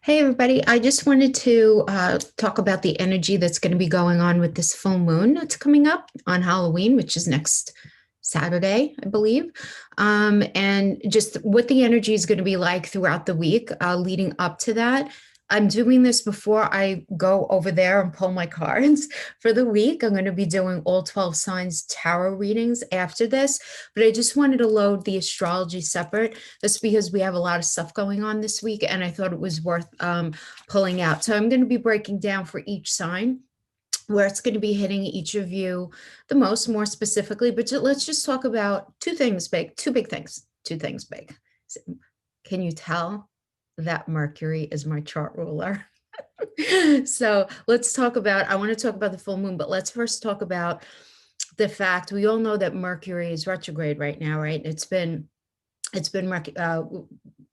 Hey, everybody. I just wanted to talk about the energy that's going to be going on with this full moon that's coming up on Halloween, which is next Saturday, I believe. And just what the energy is going to be like throughout the week leading up to that. I'm doing this before I go over there and pull my cards for the week. I'm going to be doing all 12 signs tarot readings after this, but I just wanted to load the astrology separate. That's because we have a lot of stuff going on this week, and I thought it was worth pulling out. So I'm going to be breaking down for each sign where it's going to be hitting each of you the most, more specifically. But let's just talk about two things big, two big things, two things big. Can you tell that Mercury is my chart ruler? So let's talk about, I want to talk about the full moon, but let's first talk about the fact we all know that Mercury is retrograde right now, right? It's been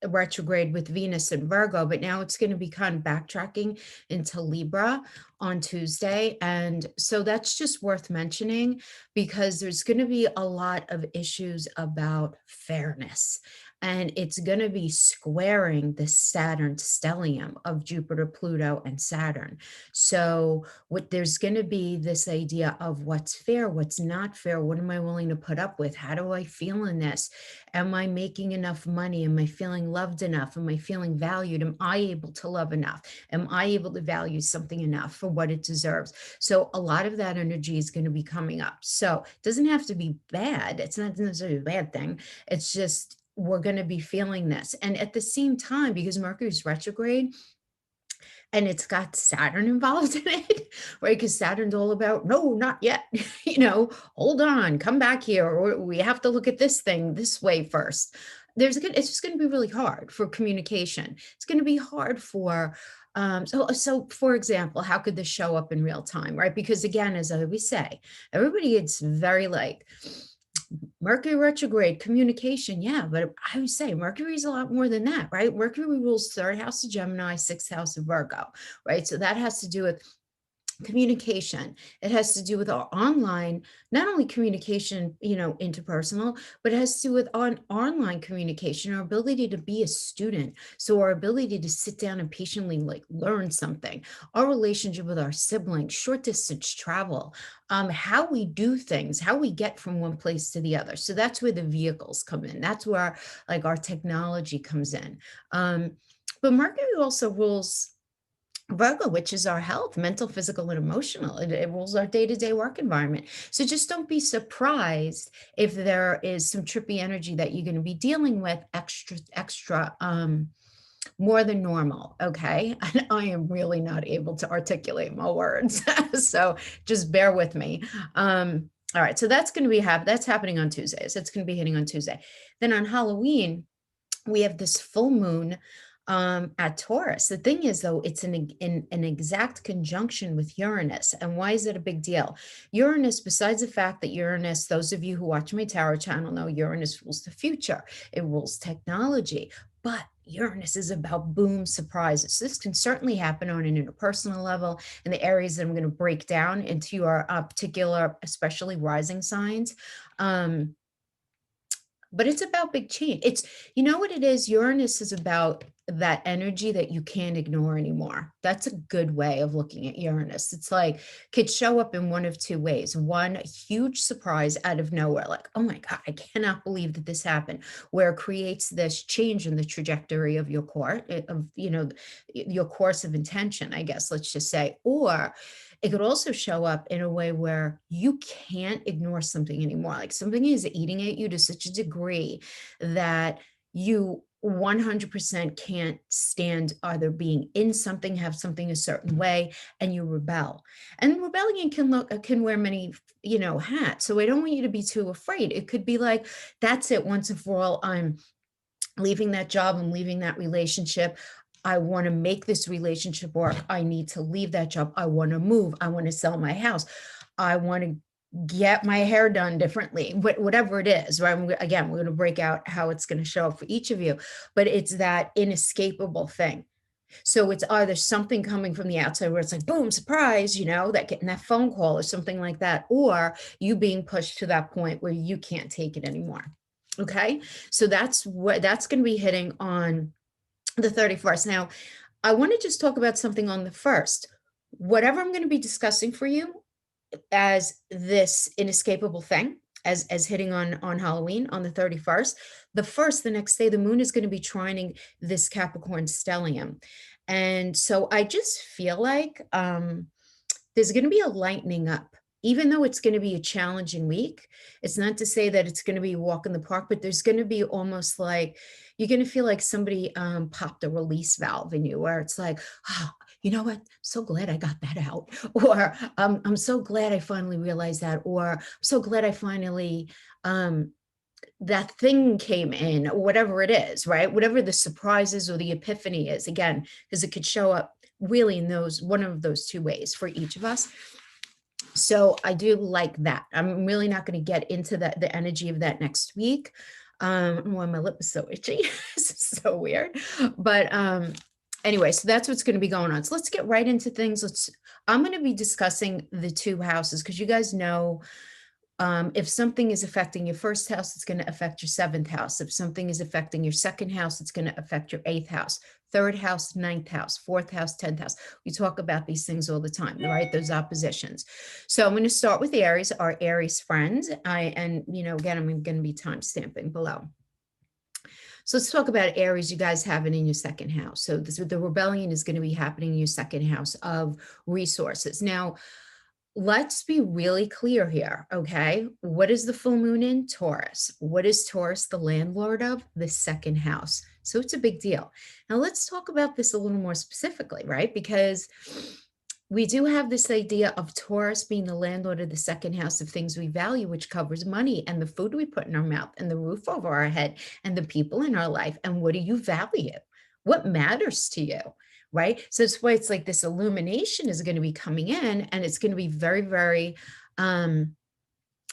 retrograde with Venus and Virgo, but now it's going to be kind of backtracking into Libra on Tuesday. And so that's just worth mentioning because there's going to be a lot of issues about fairness. And it's going to be squaring the Saturn stellium of Jupiter, Pluto, and Saturn. So there's going to be this idea of what's fair, what's not fair, what am I willing to put up with? How do I feel in this? Am I making enough money? Am I feeling loved enough? Am I feeling valued? Am I able to love enough? Am I able to value something enough for what it deserves? So a lot of that energy is going to be coming up. So it doesn't have to be bad. It's not necessarily a bad thing. It's just we're going to be feeling this. And at the same time, because Mercury is retrograde, and it's got Saturn involved in it, right? Because Saturn's all about, no, not yet, hold on, come back here, or we have to look at this thing this way first. It's just going to be really hard for communication. It's going to be hard for, so for example, how could this show up in real time, right? Because again, as I always say, everybody gets very like, Mercury retrograde, communication, yeah, but I would say Mercury is a lot more than that, right? Mercury rules third house of Gemini, sixth house of Virgo, right? So that has to do with communication. It has to do with our online, not only communication, interpersonal, but it has to do with online communication, our ability to be a student. So our ability to sit down and patiently like learn something, our relationship with our siblings, short distance travel, how we do things, how we get from one place to the other. So that's where the vehicles come in. That's where like our technology comes in. But Mercury also rules Virgo, which is our health, mental, physical, and emotional. It rules our day-to-day work environment. So just don't be surprised if there is some trippy energy that you're going to be dealing with extra, more than normal. Okay. And I am really not able to articulate my words. So just bear with me. All right. So that's going to be that's happening on Tuesdays. It's going to be hitting on Tuesday. Then on Halloween, we have this full moon at Taurus. The thing is, though, it's in an exact conjunction with Uranus. And why is it a big deal? Uranus, besides the fact that Uranus, those of you who watch my tarot channel know Uranus rules the future, it rules technology, but Uranus is about boom surprises. This can certainly happen on an interpersonal level in the areas that I'm going to break down into your particular, especially rising signs. But it's about big change. You know what it is? Uranus is about that energy that you can't ignore anymore. That's a good way of looking at Uranus. It's like, could show up in one of two ways. One, a huge surprise out of nowhere, like, oh my God, I cannot believe that this happened, where it creates this change in the trajectory of your course, your course of intention, I guess, let's just say. Or it could also show up in a way where you can't ignore something anymore. Like something is eating at you to such a degree that you 100% can't stand either being in something, have something a certain way, and you rebel. And rebellion can wear many, hats. So I don't want you to be too afraid. It could be like, that's it, once and for all, I'm leaving that job, I'm leaving that relationship. I want to make this relationship work. I need to leave that job. I want to move. I want to sell my house. I want to get my hair done differently, whatever it is, right? Again, we're going to break out how it's going to show up for each of you, but it's that inescapable thing. So it's either something coming from the outside where it's like, boom, surprise, that getting that phone call or something like that, or you being pushed to that point where you can't take it anymore. Okay. So that's going to be hitting on the 31st. Now, I want to just talk about something on the first. Whatever I'm going to be discussing for you as this inescapable thing, as hitting on Halloween on the 31st, the next day, the moon is going to be trining this Capricorn stellium. And so I just feel like there's going to be a lightening up. Even though it's going to be a challenging week, it's not to say that it's going to be a walk in the park, but there's going to be almost like you're going to feel like somebody popped a release valve in you, where it's like, oh, you know what? So glad I got that out. Or I'm so glad I finally realized that. Or I'm so glad I finally, that thing came in, or whatever it is, right? Whatever the surprise is or the epiphany is, again, because it could show up really in those one of those two ways for each of us. So I do like that. I'm really not going to get into the energy of that next week. Why my lip is so itchy. It's so weird. But anyway, so that's what's going to be going on. So let's get right into things. I'm going to be discussing the two houses because you guys know if something is affecting your first house, it's going to affect your seventh house. If something is affecting your second house, it's going to affect your eighth house, third house, ninth house, fourth house, 10th house. We talk about these things all the time, right? Those oppositions. So I'm going to start with Aries, our Aries friends. And again, I'm going to be time stamping below. So let's talk about Aries, you guys have it in your second house. So the rebellion is going to be happening in your second house of resources. Now, let's be really clear here, okay? What is the full moon in? Taurus. What is Taurus the landlord of? The second house. So it's a big deal. Now let's talk about this a little more specifically, right? Because we do have this idea of Taurus being the landlord of the second house of things we value, which covers money and the food we put in our mouth and the roof over our head and the people in our life. And what do you value? What matters to you? Right? So that's why it's like this illumination is going to be coming in, and it's going to be very, very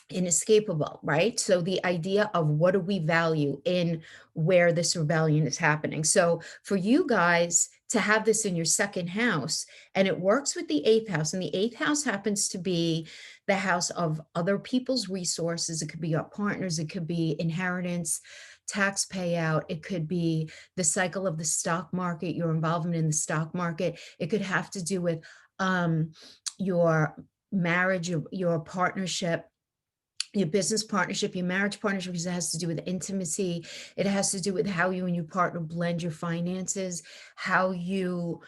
inescapable, right? So the idea of what do we value in where this rebellion is happening. So for you guys to have this in your second house, and it works with the eighth house, and the eighth house happens to be the house of other people's resources. It could be our partners, it could be inheritance, tax payout, it could be the cycle of the stock market, your involvement in the stock market. It could have to do with your marriage, your partnership, your business partnership, your marriage partnership, because it has to do with intimacy. It has to do with how you and your partner blend your finances, how you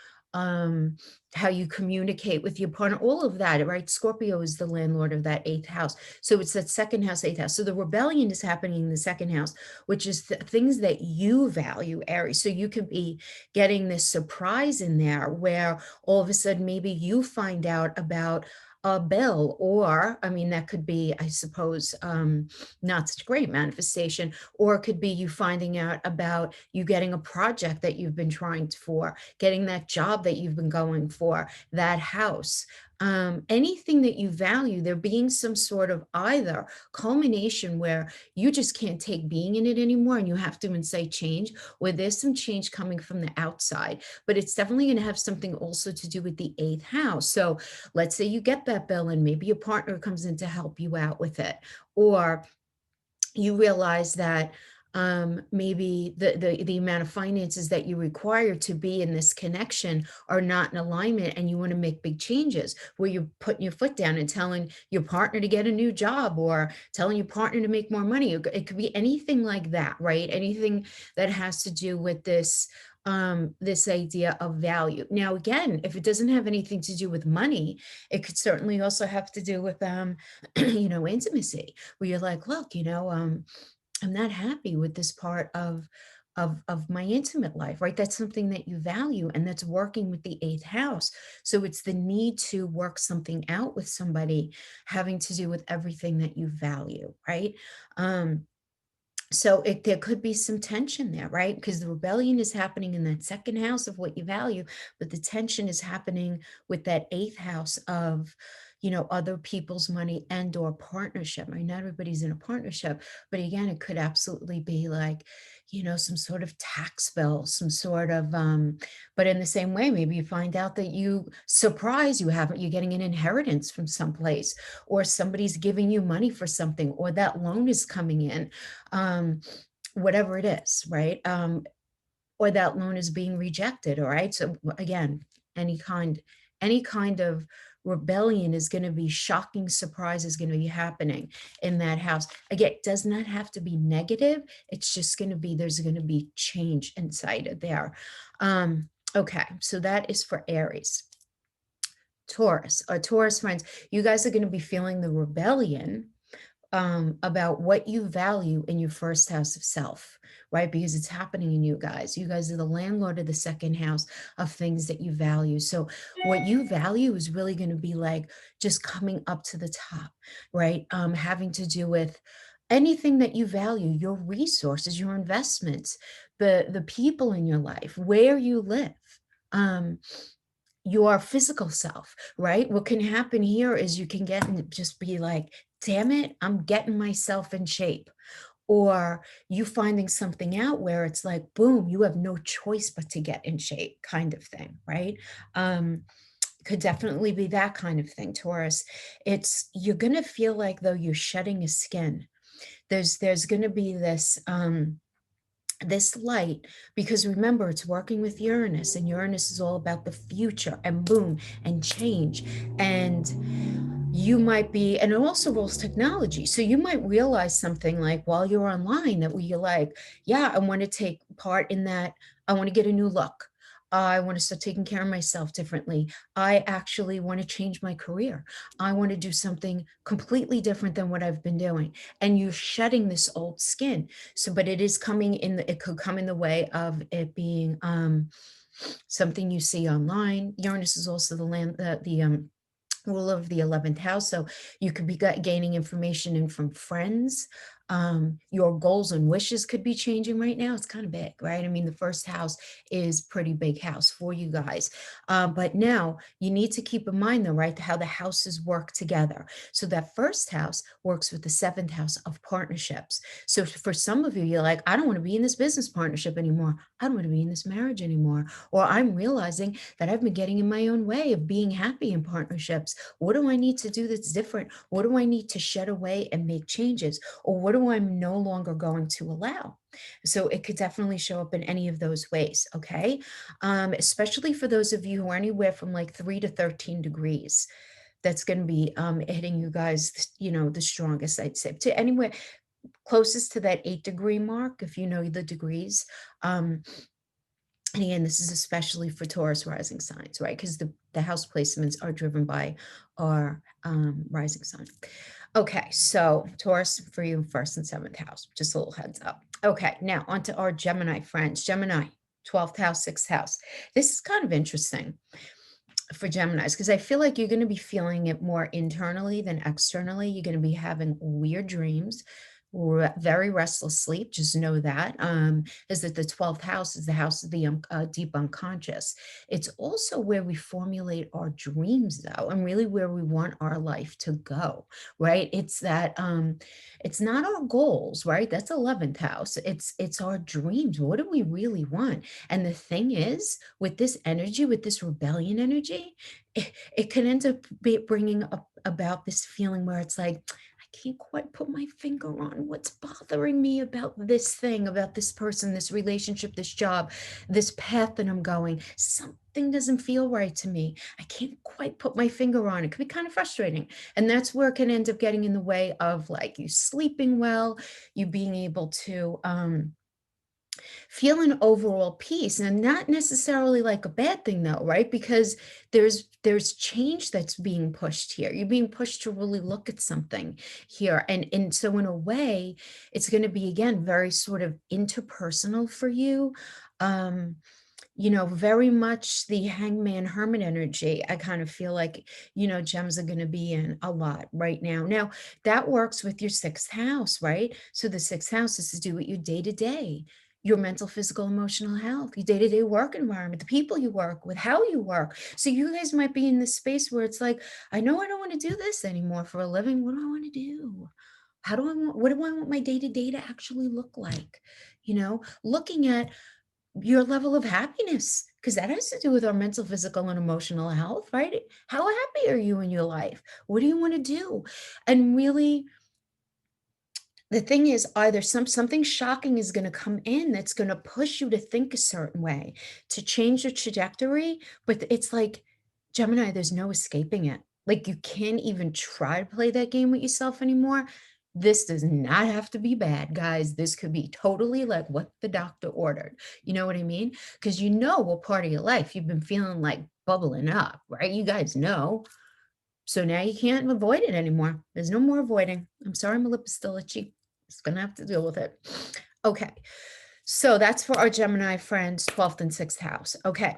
communicate with your partner, all of that, right? Scorpio is the landlord of that eighth house. So it's that second house, eighth house. So the rebellion is happening in the second house, which is the things that you value, Aries. So you could be getting this surprise in there where all of a sudden maybe you find out about a bill, or I mean, that could be, I suppose, not such a great manifestation, or it could be you finding out about you getting a project that you've been trying for, getting that job that you've been going for, that house. Anything that you value, there being some sort of either culmination where you just can't take being in it anymore and you have to incite change, or there's some change coming from the outside, but it's definitely going to have something also to do with the eighth house. So let's say you get that bill and maybe your partner comes in to help you out with it, or you realize that maybe the amount of finances that you require to be in this connection are not in alignment, and you want to make big changes where you're putting your foot down and telling your partner to get a new job, or telling your partner to make more money. It could be anything like that, right? Anything that has to do with this idea of value. Now, again, if it doesn't have anything to do with money, it could certainly also have to do with intimacy, where you're like, look, I'm not happy with this part of my intimate life, right? That's something that you value, and that's working with the eighth house. So it's the need to work something out with somebody having to do with everything that you value, right? So there could be some tension there, right? Because the rebellion is happening in that second house of what you value, but the tension is happening with that eighth house of, other people's money and or partnership. I mean, not everybody's in a partnership, but again, it could absolutely be like, some sort of tax bill, some sort of, but in the same way, maybe you find out that you're getting an inheritance from someplace, or somebody's giving you money for something, or that loan is coming in, whatever it is, right? or that loan is being rejected. All right. So again, any kind, any kind of rebellion is going to be, shocking surprise is going to be happening in that house. Again, it does not have to be negative. It's just going to be, there's going to be change inside of there. Okay, so that is for Aries. Taurus, Taurus friends, you guys are going to be feeling the rebellion about what you value in your first house of self, right? Because it's happening in you guys. You guys are the landlord of the second house of things that you value. So what you value is really going to be like just coming up to the top, right? Having to do with anything that you value, your resources, your investments, the people in your life, where you live. Um, your physical self, right? What can happen here is you can get and just be like, damn it, I'm getting myself in shape. Or you finding something out where it's like, boom, you have no choice but to get in shape, kind of thing, right? Could definitely be that kind of thing, Taurus. It's, you're gonna feel like though you're shedding a skin. There's gonna be this light, because remember, it's working with Uranus, and Uranus is all about the future and boom and change. And you might be, and it also rolls technology. So you might realize something like while you're online that you're like, yeah, I want to take part in that. I want to get a new look. I want to start taking care of myself differently. I actually want to change my career. I want to do something completely different than what I've been doing. And you're shedding this old skin. So, but it is coming in, it could come in the way of it being something you see online. Uranus is also the land, the ruler of the 11th house. So you could be gaining information in from friends. Your goals and wishes could be changing right now. It's kind of big, right? I mean, the first house is pretty big house for you guys. But now you need to keep in mind though, right, how the houses work together. So that first house works with the seventh house of partnerships. So for some of you, you're like, I don't want to be in this business partnership anymore. I don't want to be in this marriage anymore. Or I'm realizing that I've been getting in my own way of being happy in partnerships. What do I need to do that's different? What do I need to shed away and make changes? Or what do I no longer going to allow? So it could definitely show up in any of those ways, okay? Especially for those of you who are anywhere from like 3 to 13 degrees. That's going to be hitting you guys, you know, the strongest, I'd say. To anywhere closest to that 8-degree mark, if you know the degrees. And again, this is especially for Taurus rising signs, right? Because the house placements are driven by our rising sign. Okay, so Taurus for you, first and seventh house, just a little heads up. Okay, now on to our Gemini friends. Gemini, 12th house, 6th house. This is kind of interesting for Geminis, because I feel like you're going to be feeling it more internally than externally. You're going to be having weird dreams, very restless sleep. Just know that is that the 12th house is the house of the deep unconscious. It's also where we formulate our dreams though, and really where we want our life to go, right? It's that it's not our goals, right? That's 11th house. It's our dreams. What do we really want? And the thing is, with this energy, with this rebellion energy, it can end up bringing up about this feeling where it's like, I can't quite put my finger on what's bothering me about this thing, about this person, this relationship, this job, this path that I'm going. Something doesn't feel right to me. I can't quite put my finger on it. It could be kind of frustrating. And that's where it can end up getting in the way of like you sleeping well, you being able to feel an overall peace, and not necessarily like a bad thing though, right? Because there's change that's being pushed here. You're being pushed to really look at something here, and so in a way it's going to be again very sort of interpersonal for you. You know, very much the hangman hermit energy. I kind of feel like, you know, gems are going to be in a lot right now. Now that works with your 6th house, right? So the 6th house is to do with your day to day, your mental, physical, emotional health, your day to day work environment, the people you work with, how you work. So you guys might be in this space where it's like, I know I don't want to do this anymore for a living. What do I want to do? How do I want, what do I want my day to day to actually look like? You know, looking at your level of happiness, because that has to do with our mental, physical, and emotional health, right? How happy are you in your life? What do you want to do? And really The thing is, either something shocking is gonna come in that's gonna push you to think a certain way, to change your trajectory, but it's like, Gemini, there's no escaping it. Like, you can't even try to play that game with yourself anymore. This does not have to be bad, guys. This could be totally like what the doctor ordered. You know what I mean? Because you know what part of your life you've been feeling like bubbling up, right? You guys know. So now you can't avoid it anymore. There's no more avoiding. I'm sorry, my lip is still itchy. Just gonna have to deal with it. Okay, so that's for our Gemini friends, 12th and 6th house. Okay,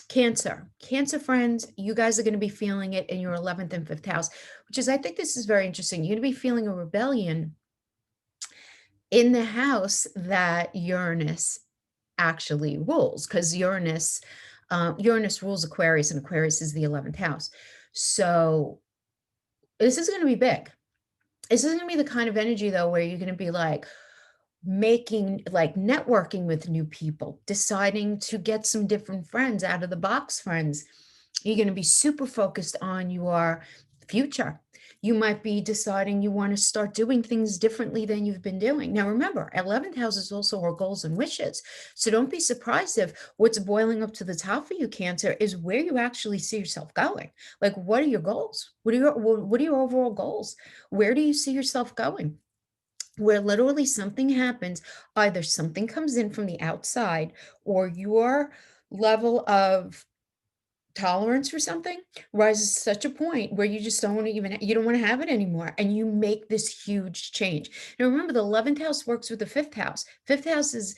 Cancer. Cancer friends, you guys are gonna be feeling it in your 11th and 5th house, which is, I think this is very interesting. You're gonna be feeling a rebellion in the house that Uranus actually rules, because Uranus rules Aquarius, and Aquarius is the 11th house. So this is gonna be big. This is gonna be the kind of energy, though, where you're gonna be like making, like, networking with new people, deciding to get some different friends, out of the box friends. You're gonna be super focused on your future. You might be deciding you wanna start doing things differently than you've been doing. Now remember, 11th house is also our goals and wishes. So don't be surprised if what's boiling up to the top for you, Cancer, is where you actually see yourself going. Like, what are your goals? What are your overall goals? Where do you see yourself going? Where literally something happens, either something comes in from the outside, or your level of tolerance for something rises to such a point where you just don't want to even, you don't want to have it anymore, and you make this huge change. Now remember, the 11th house works with the 5th house. 5th house is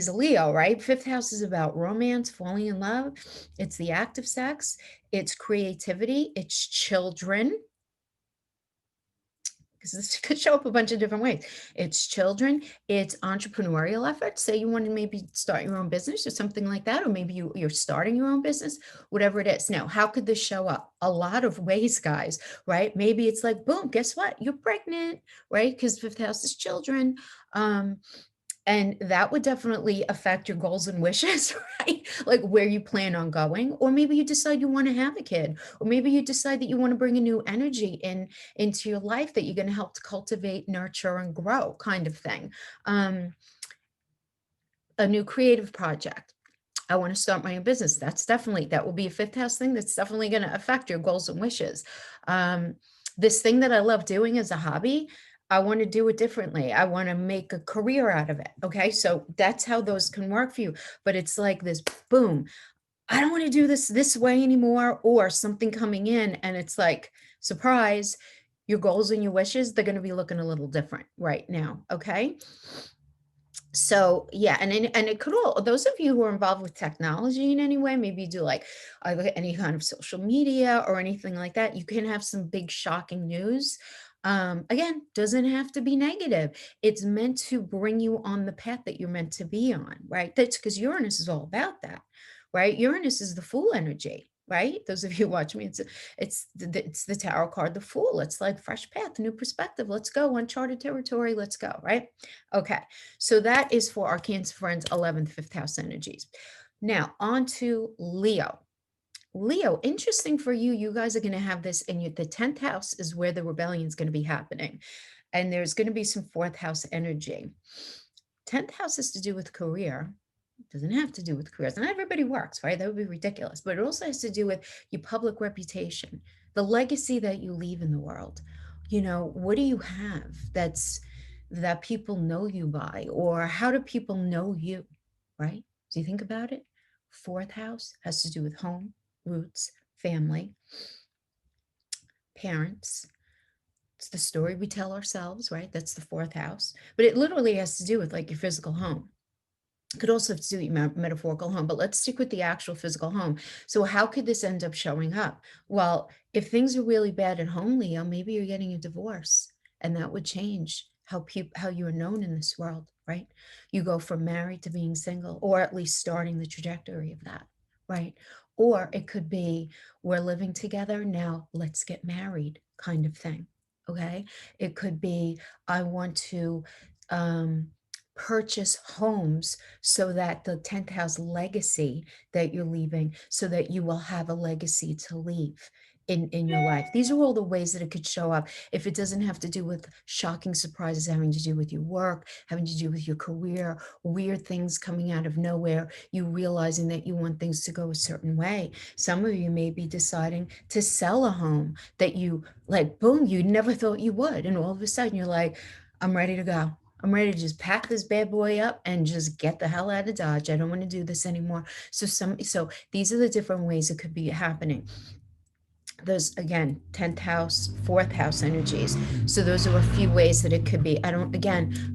Leo, right? 5th house is about romance, falling in love. It's the act of sex, it's creativity, it's children, because this could show up a bunch of different ways. It's children, it's entrepreneurial efforts. Say you want to maybe start your own business or something like that, or maybe you're starting your own business, whatever it is. Now, how could this show up? A lot of ways, guys, right? Maybe it's like, boom, guess what? You're pregnant, right? Because 5th house is children. Um, and that would definitely affect your goals and wishes, right? Like where you plan on going, or maybe you decide you want to have a kid, or maybe you decide that you want to bring a new energy into your life that you're going to help to cultivate, nurture, and grow, kind of thing. Um, a new creative project. I want to start my own business. That will be a 5th house thing. That's definitely going to affect your goals and wishes. Um, this thing that I love doing as a hobby, I want to do it differently. I want to make a career out of it. Okay. So that's how those can work for you. But it's like this boom. I don't want to do this way anymore, or something coming in and it's like, surprise, your goals and your wishes, they're going to be looking a little different right now. Okay. So yeah, and it could all, those of you who are involved with technology in any way, maybe you do like any kind of social media or anything like that, you can have some big shocking news. Again, doesn't have to be negative. It's meant to bring you on the path that you're meant to be on, right? That's because Uranus is all about that, right? Uranus is the Fool energy, right? Those of you who watch me, it's the tarot card, the Fool. It's like fresh path, new perspective. Let's go, uncharted territory. Let's go, right? Okay. So that is for our Cancer friends, 11th, 5th house energies. Now on to Leo. Leo, interesting for you. You guys are going to have this in the 10th house is where the rebellion is going to be happening. And there's going to be some 4th house energy. 10th house has to do with career. It doesn't have to do with careers. Not everybody works, right? That would be ridiculous. But it also has to do with your public reputation, the legacy that you leave in the world. You know, what do you have that people know you by, or how do people know you, right? Do you think about it? 4th house has to do with home, roots, family, parents. It's the story we tell ourselves, right? That's the 4th house. But it literally has to do with like your physical home. Could also have to do with metaphorical home, but let's stick with the actual physical home. So how could this end up showing up? Well, if things are really bad at home, Leo, maybe you're getting a divorce, and that would change how you are known in this world, right? You go from married to being single, or at least starting the trajectory of that, right? Or it could be, we're living together now, let's get married, kind of thing. Okay. It could be, I want to purchase homes so that the 10th house legacy that you're leaving, so that you will have a legacy to leave. in your life. These are all the ways that it could show up. If it doesn't have to do with shocking surprises having to do with your work, having to do with your career, weird things coming out of nowhere, you realizing that you want things to go a certain way. Some of you may be deciding to sell a home that you like, boom, you never thought you would. And all of a sudden you're like, I'm ready to go. I'm ready to just pack this bad boy up and just get the hell out of Dodge. I don't want to do this anymore. So these are the different ways it could be happening. Those, again, 10th house, 4th house energies. So those are a few ways that it could be. I don't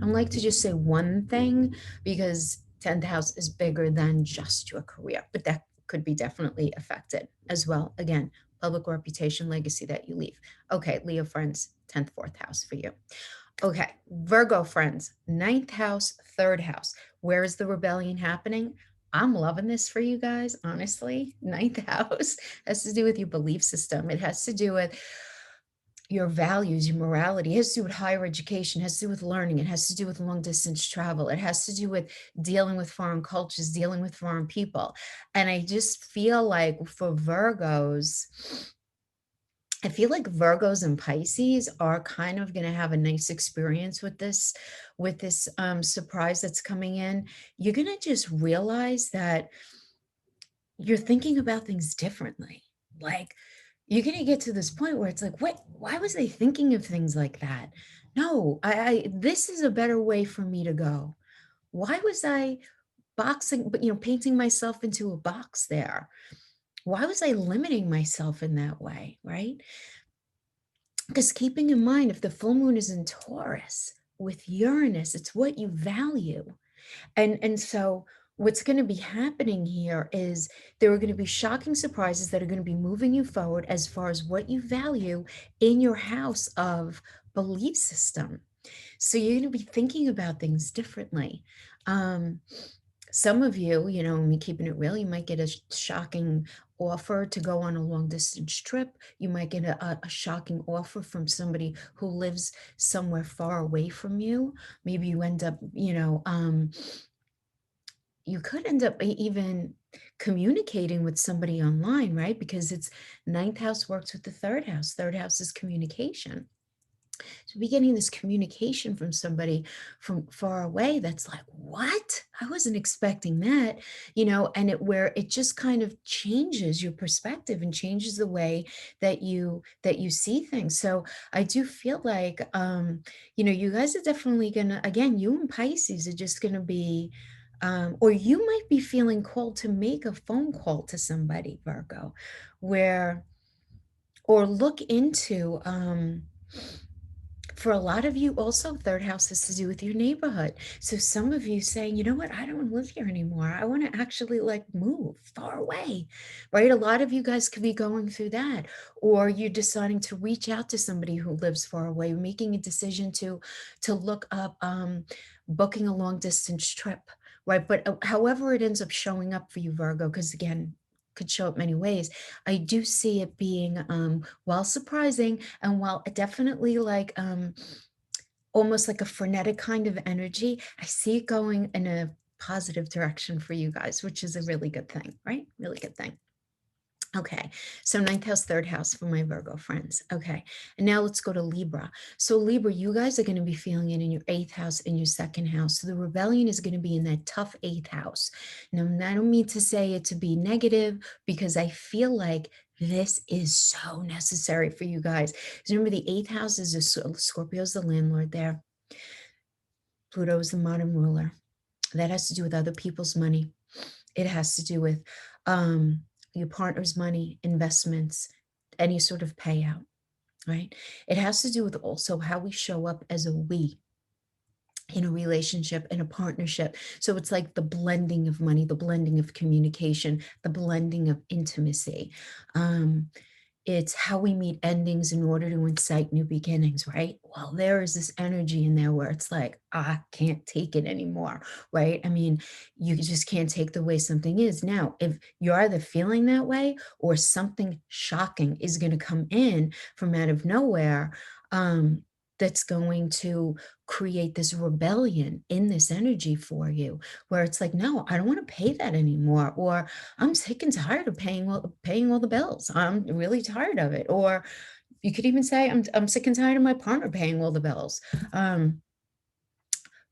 like to just say one thing, because 10th house is bigger than just your career, but that could be definitely affected as well. Again, public reputation, legacy that you leave. Okay, Leo friends, 10th, 4th house for you. Okay, Virgo friends, 9th house, 3rd house. Where is the rebellion happening? I'm loving this for you guys, honestly. 9th house has to do with your belief system. It has to do with your values, your morality. It has to do with higher education. It has to do with learning. It has to do with long distance travel. It has to do with dealing with foreign cultures, dealing with foreign people. And I just feel like for Virgos, I feel like Virgos and Pisces are kind of going to have a nice experience with this surprise that's coming in. You're going to just realize that you're thinking about things differently. Like, you're going to get to this point where it's like, wait, why was I thinking of things like that? No, this is a better way for me to go. Why was I painting myself into a box there? Why was I limiting myself in that way, right? Because keeping in mind, if the full moon is in Taurus with Uranus, it's what you value. And so what's going to be happening here is there are going to be shocking surprises that are going to be moving you forward as far as what you value in your house of belief system. So you're going to be thinking about things differently. Some of you, me keeping it real, you might get a shocking offer to go on a long distance trip. You might get a shocking offer from somebody who lives somewhere far away from you. Maybe you end up, you could end up even communicating with somebody online, right? Because it's 9th house works with the 3rd house. 3rd house is communication. To be getting this communication from somebody from far away, that's like, what? I wasn't expecting that, and where it just kind of changes your perspective and changes the way that you see things. So I do feel like, you guys are definitely gonna, again, you and Pisces are just gonna be, or you might be feeling called to make a phone call to somebody, Virgo, or look into, for a lot of you also, 3rd house has to do with your neighborhood. So some of you saying, you know what, I don't want to live here anymore. I want to actually move far away, right? A lot of you guys could be going through that, or you're deciding to reach out to somebody who lives far away, making a decision to look up booking a long distance trip, right? But however it ends up showing up for you, Virgo, because again, could show up many ways. I do see it being, while surprising and while definitely almost like a frenetic kind of energy, I see it going in a positive direction for you guys, which is a really good thing, right? Really good thing. Okay, so 9th house, 3rd house for my Virgo friends. Okay, and now let's go to Libra. So Libra, you guys are going to be feeling it in your 8th house and your 2nd house. So the rebellion is going to be in that tough 8th house. Now, I don't mean to say it to be negative, because I feel like this is so necessary for you guys. Because remember, the 8th house is Scorpio's the landlord there. Pluto is the modern ruler. That has to do with other people's money. It has to do with your partner's money, investments, any sort of payout, right? It has to do with also how we show up as a we in a relationship, in a partnership. So it's like the blending of money, the blending of communication, the blending of intimacy. It's how we meet endings in order to incite new beginnings, right? Well, there is this energy in there where it's like, I can't take it anymore, right? I mean, you just can't take the way something is. Now, if you're either feeling that way or something shocking is going to come in from out of nowhere, that's going to create this rebellion in this energy for you, where it's like, no, I don't want to pay that anymore, or I'm sick and tired of paying all the bills. I'm really tired of it. Or you could even say, I'm sick and tired of my partner paying all the bills. Um,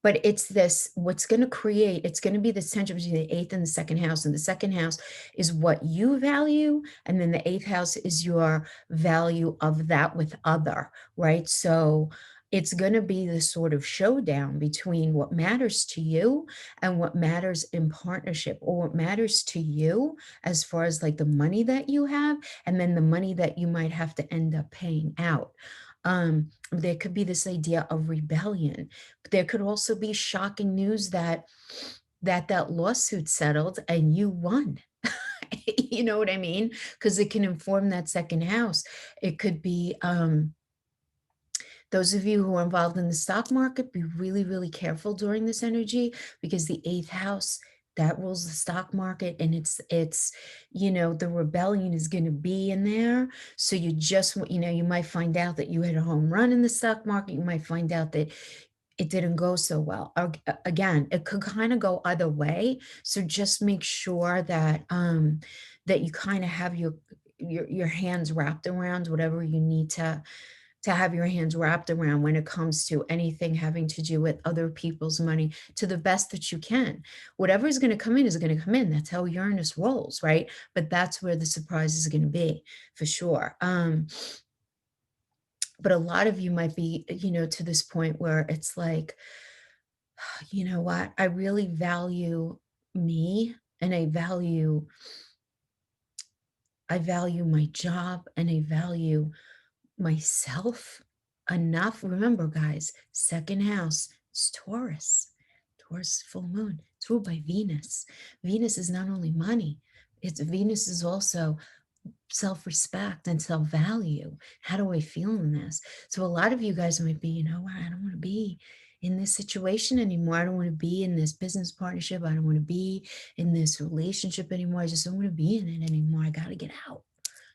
but it's this, what's going to create, it's going to be this tension between the eighth and the second house. And the second house is what you value. And then the eighth house is your value of that with other, right? So it's going to be this sort of showdown between what matters to you and what matters in partnership, or what matters to you as far as like the money that you have, and then the money that you might have to end up paying out. There could be this idea of rebellion. There could also be shocking news that that lawsuit settled and you won. You know what I mean? Because it can inform that second house. It could be, those of you who are involved in the stock market, be really, really careful during this energy, because the eighth house, that rules the stock market, and the rebellion is going to be in there. So you just, you might find out that you hit a home run in the stock market. You might find out that it didn't go so well. Again, it could kind of go either way. So just make sure that that you kind of have your hands wrapped around whatever you need to have your hands wrapped around when it comes to anything having to do with other people's money, to the best that you can. Whatever is going to come in is going to come in. That's how Uranus rolls, right? But that's where the surprise is going to be, for sure. But a lot of you might be, to this point where it's like, you know what? I really value me, and I value my job, and I value myself enough. Remember, guys, second house is Taurus. Taurus full moon. It's ruled by Venus. Venus is not only money, Venus is also self-respect and self-value. How do I feel in this? So a lot of you guys might be, I don't want to be in this situation anymore. I don't want to be in this business partnership. I don't want to be in this relationship anymore. I just don't want to be in it anymore. I got to get out.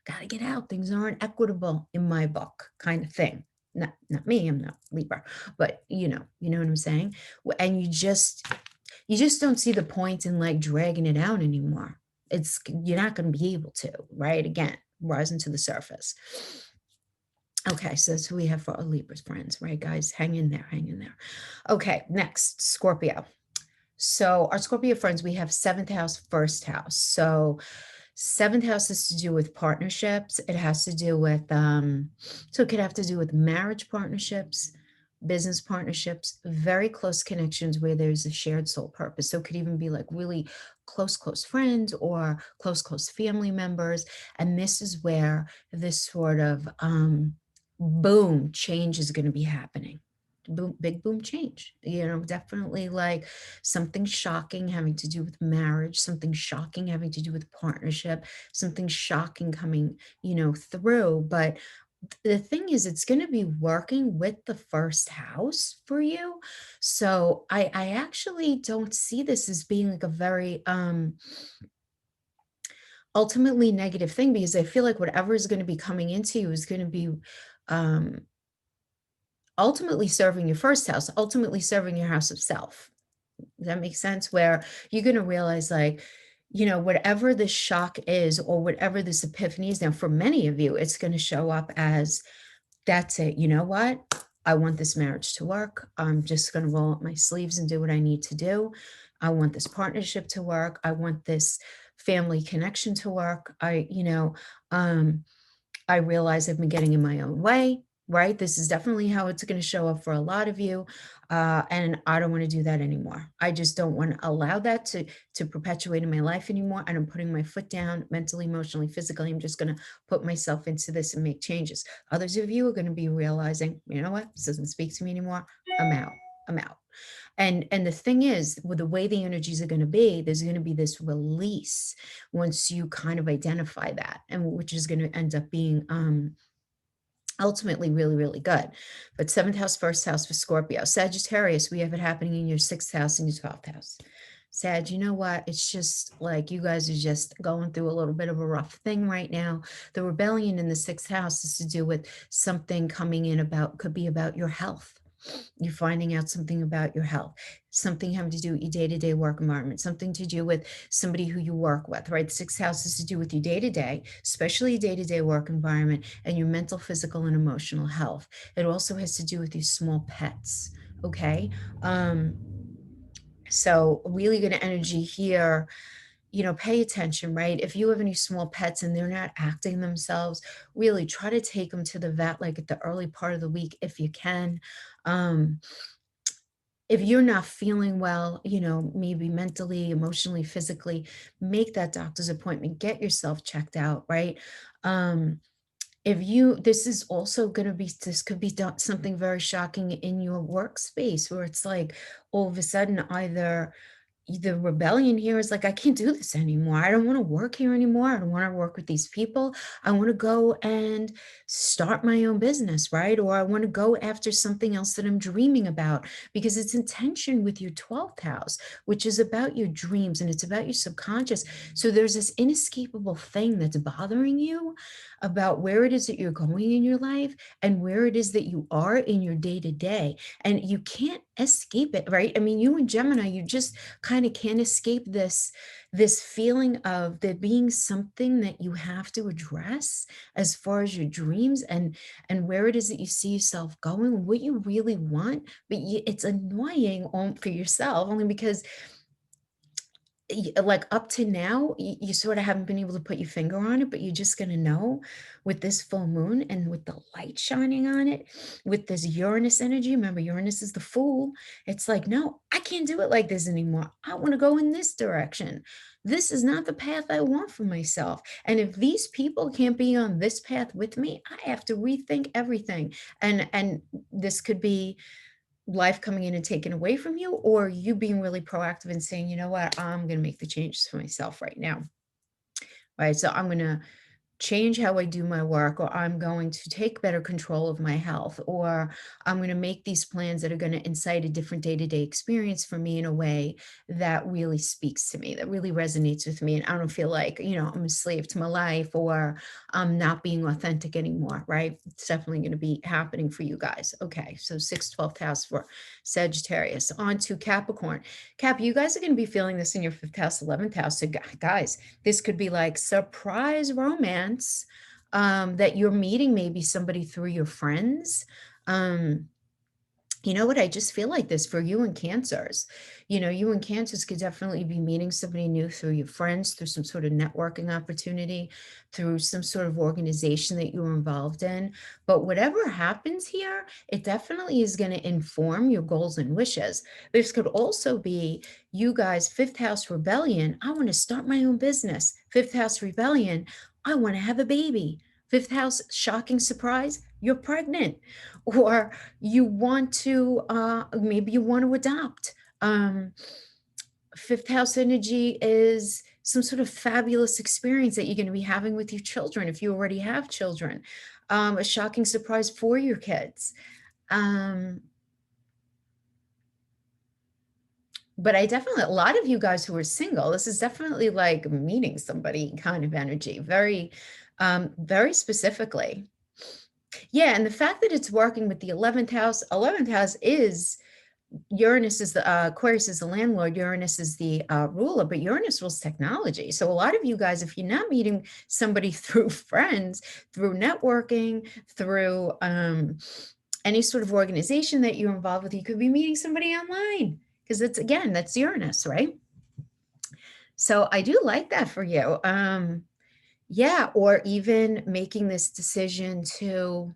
Got to get out. Things aren't equitable in my book, kind of thing. Not me. I'm not Libra, but you know what I'm saying? And you just don't see the point in like dragging it out anymore. You're not going to be able to, right? Again, rising to the surface. Okay, so that's who we have for our Libras friends, right, guys? Hang in there, hang in there. Okay, next, Scorpio. So our Scorpio friends, we have seventh house, first house. So seventh house has to do with partnerships. It has to do with, so it could have to do with marriage partnerships, business partnerships, very close connections where there's a shared soul purpose. So it could even be like really close friends, or close family members. And this is where this sort of boom change is going to be happening. Boom, big boom change, definitely like something shocking having to do with marriage, something shocking having to do with partnership, something shocking coming, through. But the thing is, it's going to be working with the first house for you. So I actually don't see this as being like a very ultimately negative thing, because I feel like whatever is going to be coming into you is going to be um ultimately serving your first house, ultimately serving your house of self. Does that make sense? Where you're going to realize, like, whatever the shock is, or whatever this epiphany is. Now, for many of you, it's going to show up as, that's it. You know what? I want this marriage to work. I'm just going to roll up my sleeves and do what I need to do. I want this partnership to work. I want this family connection to work. I realize I've been getting in my own way, right? This is definitely how it's going to show up for a lot of you. And I don't want to do that anymore. I just don't want to allow that to perpetuate in my life anymore. And I'm putting my foot down mentally, emotionally, physically. I'm just going to put myself into this and make changes. Others of you are going to be realizing, you know what? This doesn't speak to me anymore. I'm out. I'm out. And the thing is, with the way the energies are going to be, there's going to be this release once you kind of identify that, and which is going to end up being ultimately really, really good. But seventh house, first house for Scorpio. Sagittarius, we have it happening in your sixth house and your 12th house. Sag, you know what? It's just like you guys are just going through a little bit of a rough thing right now. The rebellion in the sixth house is to do with something coming in could be about your health. You're finding out something about your health, something having to do with your day-to-day work environment, something to do with somebody who you work with, right? The sixth house is to do with your day-to-day, especially your day-to-day work environment and your mental, physical, and emotional health. It also has to do with your small pets, okay? So really good energy here, pay attention, right? If you have any small pets and they're not acting themselves, really try to take them to the vet, like at the early part of the week, if you can. Um, if you're not feeling well, maybe mentally, emotionally, physically, make that doctor's appointment, get yourself checked out, right? Um, if you this is also going to be this could be something very shocking in your workspace where it's like all of a sudden either the rebellion here is like, I can't do this anymore. I don't want to work here anymore. I don't want to work with these people. I want to go and start my own business, right? Or I want to go after something else that I'm dreaming about because it's in tension with your 12th house, which is about your dreams and it's about your subconscious. So there's this inescapable thing that's bothering you about where it is that you're going in your life and where it is that you are in your day to day. And you can't escape it, right? I mean, you and Gemini, you just kind of can't escape this feeling of there being something that you have to address as far as your dreams and where it is that you see yourself going, what you really want. But it's annoying for yourself only because like up to now, you sort of haven't been able to put your finger on it, but you're just going to know with this full moon and with the light shining on it, with this Uranus energy. Remember, Uranus is the fool. It's like, no, I can't do it like this anymore. I want to go in this direction. This is not the path I want for myself. And if these people can't be on this path with me, I have to rethink everything. And this could be life coming in and taken away from you, or you being really proactive and saying, you know what, I'm going to make the changes for myself right now. Right. So I'm going to change how I do my work, or I'm going to take better control of my health, or I'm going to make these plans that are going to incite a different day-to-day experience for me in a way that really speaks to me, that really resonates with me. And I don't feel like, I'm a slave to my life or I'm not being authentic anymore, right? It's definitely going to be happening for you guys. Okay. So 6th, 12th house for Sagittarius. On to Capricorn. Cap, you guys are going to be feeling this in your 5th house, 11th house. So guys, this could be like surprise romance that you're meeting maybe somebody through your friends. You know what? I just feel like this for you and Cancers. You and Cancers could definitely be meeting somebody new through your friends, through some sort of networking opportunity, through some sort of organization that you're involved in. But whatever happens here, it definitely is going to inform your goals and wishes. This could also be you guys, 5th house rebellion. I want to start my own business. 5th house rebellion. I want to have a baby. 5th house shocking surprise. You're pregnant. Or you want to maybe you want to adopt. 5th house energy is some sort of fabulous experience that you're going to be having with your children if you already have children. A shocking surprise for your kids. But I definitely, a lot of you guys who are single, this is definitely like meeting somebody kind of energy, very specifically. Yeah, and the fact that it's working with the 11th house is Uranus is the Aquarius is the landlord, Uranus is the ruler, but Uranus rules technology. So a lot of you guys, if you're not meeting somebody through friends, through networking, through any sort of organization that you're involved with, you could be meeting somebody online because that's Uranus, right? So I do like that for you. Yeah, or even making this decision to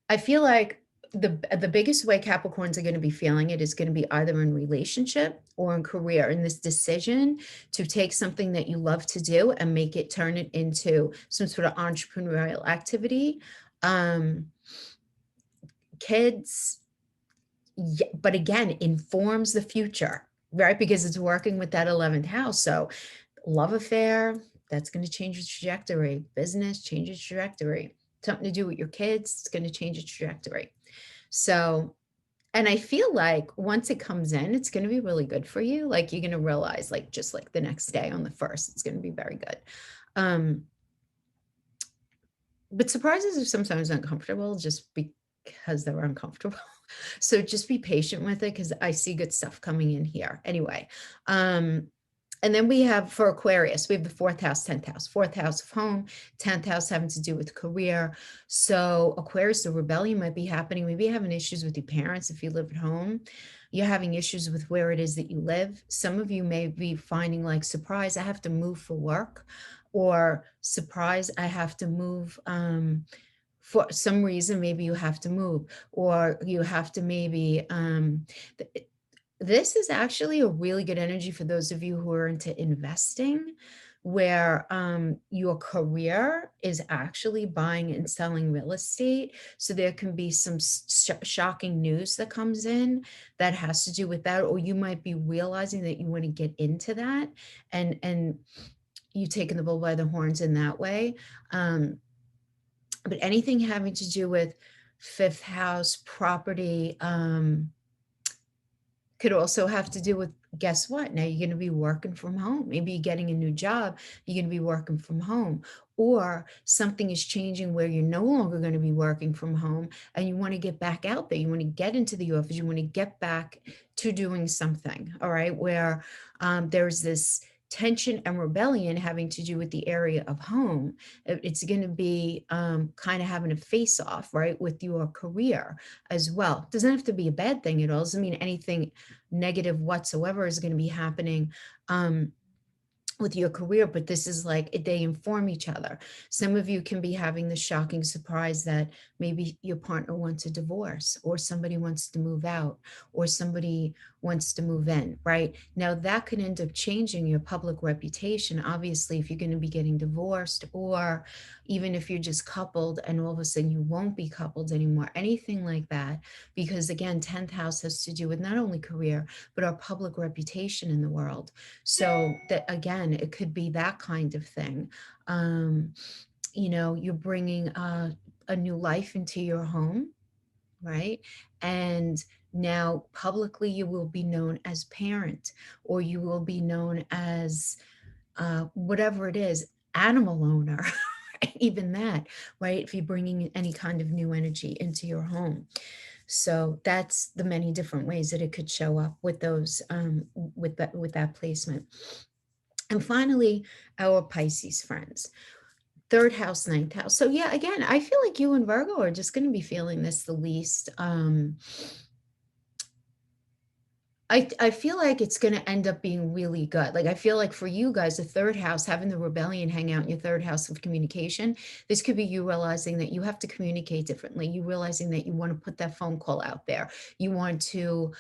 I feel like the biggest way Capricorns are going to be feeling it is going to be either in relationship or in career. And this decision to take something that you love to do and turn it into some sort of entrepreneurial activity. Um, Kids, yeah, but again, informs the future, right? Because it's working with that 11th house. So love affair, that's going to change the trajectory. Business changes trajectory. Something to do with your kids, it's going to change the trajectory. So, and I feel like once it comes in, it's going to be really good for you. Like you're going to realize, like, just like the next day on the 1st, it's going to be very good. But surprises are sometimes uncomfortable just because they're uncomfortable. So just be patient with it because I see good stuff coming in here. Anyway, and then we have for Aquarius, we have the fourth house, 10th house, fourth house of home, 10th house having to do with career. So Aquarius, the rebellion might be happening. Maybe you're having issues with your parents if you live at home. You're having issues with where it is that you live. Some of you may be finding like, surprise, I have to move for work, or surprise, I have to move for some reason. Maybe you have to move, or you have to maybe this is actually a really good energy for those of you who are into investing, where your career is actually buying and selling real estate. So there can be some shocking news that comes in that has to do with that, or you might be realizing that you want to get into that, and you taking the bull by the horns in that way. But anything having to do with fifth house property, could also have to do with, guess what? Now you're going to be working from home. Maybe you're getting a new job, you're going to be working from home, or something is changing where you're no longer going to be working from home and you want to get back out there. You want to get into the office. You want to get back to doing something. All right. Where there's this tension and rebellion having to do with the area of home. It's going to be kind of having a face off, right, with your career as well. It doesn't have to be a bad thing at all. It doesn't mean anything negative whatsoever is going to be happening with your career, but this is like they inform each other. Some of you can be having the shocking surprise that maybe your partner wants a divorce, or somebody wants to move out, or somebody wants to move in, right? Now that could end up changing your public reputation, obviously, if you're going to be getting divorced, or even if you're just coupled and all of a sudden you won't be coupled anymore, anything like that. Because again, 10th house has to do with not only career, but our public reputation in the world. So that, again, it could be that kind of thing. You're bringing a new life into your home, right? And now publicly you will be known as parent, or you will be known as whatever it is, animal owner, even that, right? If you're bringing any kind of new energy into your home. So that's the many different ways that it could show up with those, with that placement. And finally, our Pisces friends, third house, ninth house. So yeah, again, I feel like you and Virgo are just going to be feeling this the least. I feel like it's going to end up being really good. Like, I feel like for you guys, the third house, having the rebellion hang out in your third house of communication, this could be you realizing that you have to communicate differently. You realizing that you want to put that phone call out there. You want to,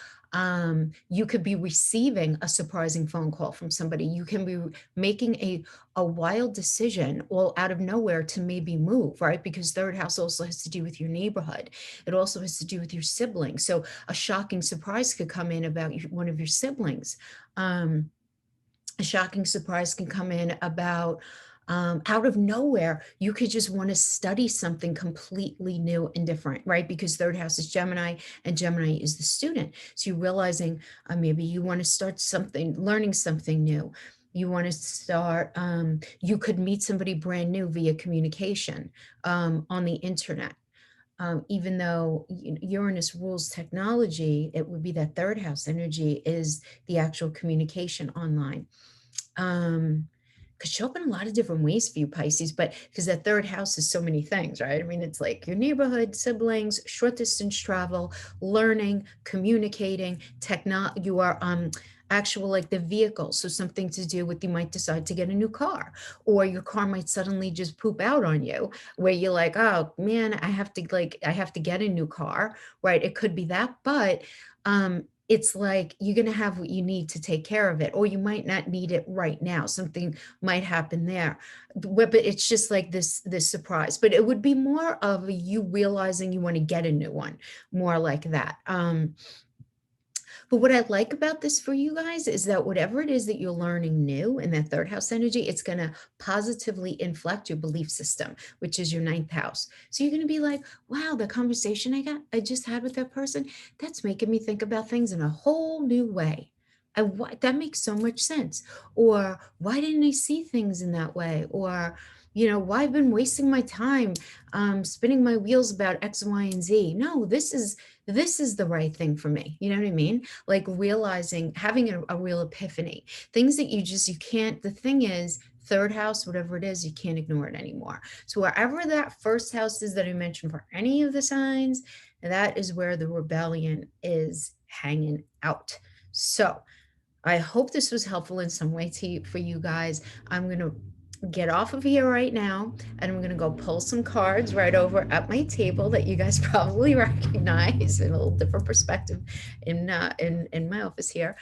you could be receiving a surprising phone call from somebody. You can be making a wild decision all out of nowhere to maybe move, right? Because third house also has to do with your neighborhood. It also has to do with your siblings. So a shocking surprise could come in about one of your siblings. A shocking surprise can come in about out of nowhere. You could just want to study something completely new and different, right? Because third house is Gemini, and Gemini is the student. So you're realizing maybe you want to start something, learning something new. You want to start, you could meet somebody brand new via communication on the internet. Even though Uranus rules technology, it would be that third house energy is the actual communication online. Could show up in a lot of different ways for you, Pisces, but because that third house is so many things, right? I mean, it's like your neighborhood, siblings, short distance travel, learning, communicating, you are actual, like the vehicle. So something to do with, you might decide to get a new car, or your car might suddenly just poop out on you, where you're like, oh man, I have to get a new car, right? It could be that, but it's like you're going to have what you need to take care of it, or you might not need it right now. Something might happen there, but it's just like this surprise. But it would be more of you realizing you want to get a new one, more like that. But what I like about this for you guys is that whatever it is that you're learning new in that third house energy, it's going to positively inflect your belief system, which is your ninth house. So you're going to be like, wow, the conversation I just had with that person, that's making me think about things in a whole new way. That makes so much sense. Or why didn't I see things in that way? Or, why I've been wasting my time spinning my wheels about X, Y, and Z. No, this is the right thing for me. You know what I mean? Like realizing, having a real epiphany, things that you can't, the thing is, third house, whatever it is, you can't ignore it anymore. So wherever that first house is that I mentioned for any of the signs, that is where the rebellion is hanging out. So I hope this was helpful in some way for you guys. I'm going to get off of here right now, and I'm going to go pull some cards right over at my table that you guys probably recognize in a little different perspective in my office here.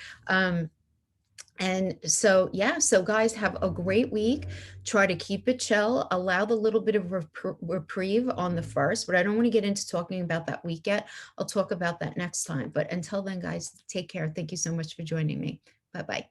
And so, yeah, so guys, have a great week. Try to keep it chill, allow the little bit of reprieve on the first, but I don't want to get into talking about that week yet. I'll talk about that next time. But until then, guys, take care. Thank you so much for joining me. Bye-bye.